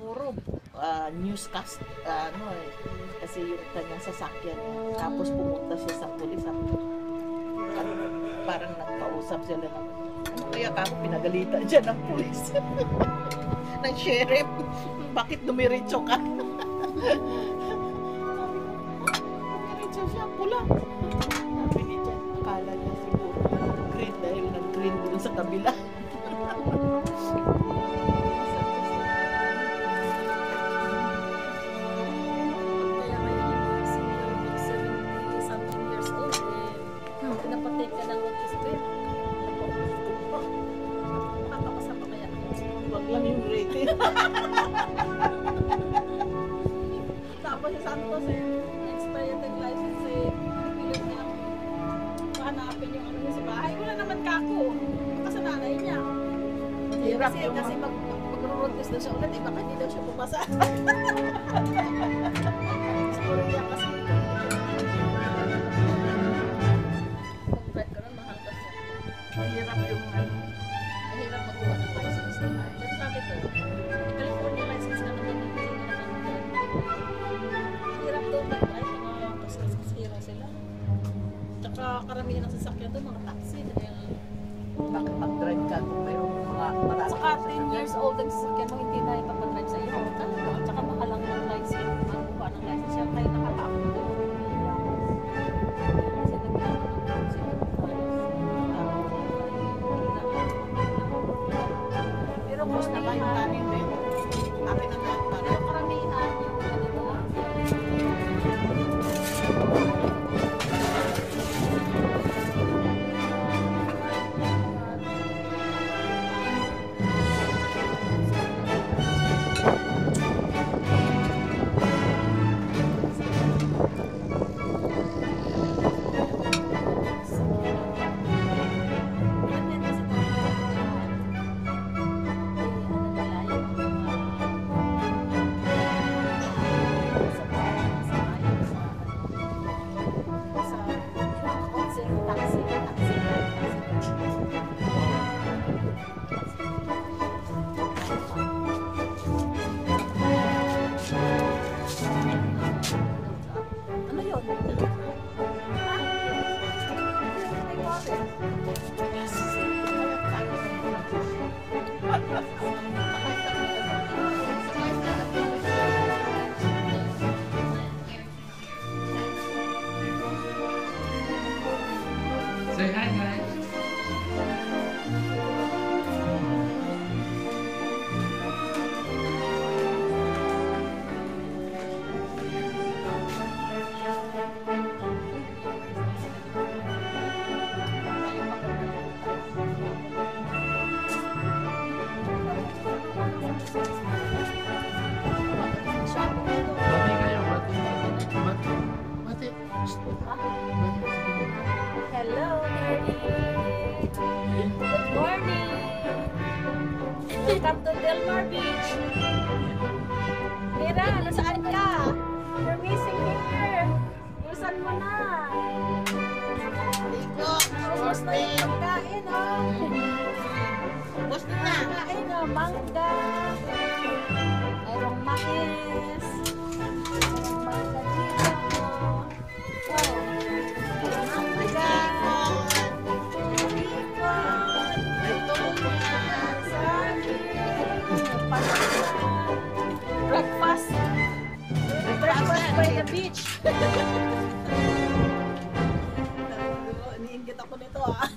siguro newscast kasi yung kanyang sasakyan tapos pumunta siya sa pulis parang nagkausap sila ng ano kaya kako pinagalitan dyan ng pulis ng sheriff bakit dumiretso ka dumiretso siya pula sabi ni Jan akala niya siguro green dahil nag-green dun sa kabila. Lang yung rating. Tapos sa Santos expired ang license pipilit niya hanapin yung ano niya sa bahay. Wala naman kako. Baka sa nanay niya. Hirap Kasi mag-road test na siya ulit. Baka hindi daw siya pumasa. Siguro niya kasi pag-drive ka nun, mahal ka siya. Mahirap yung Mahirap magkuha ng license nila. Pero sabi ko, California license ka naman hindi na naman. Hirap doon mag-drive, mga kasira sila. Tsaka karamihan ng sasakyan doon, mga taxi. bakit mag-drive ka kung mayroong mga marami. Saka 10 years old ang sasakyan mo, hindi na ipapadrive sa iyo. Tsaka mahal ang license. Magkuha ng license siya, tayo nakatakot doon. Kasi nagkakaroon ng Pero kung naman yung tanin din, akin na nga para. Pero karamihan yung ganito lang. Ano yun? Say hi, guys. Bati kayo, bati. Bati. Bati. Hello, Daddy. Good morning. Welcome to Del Mar Beach. Mira, nasaan ka? You're missing here. Bilisan mo na. Ligo, Ubus na yung pagkain, oh. Ubus na. Pagkain, oh. Mangga. Mayroong mais. Mayroong mangga dito. Wow. Mangga. Bacon. Ito Breakfast. Breakfast by the beach. Iniinggit ako nito ah.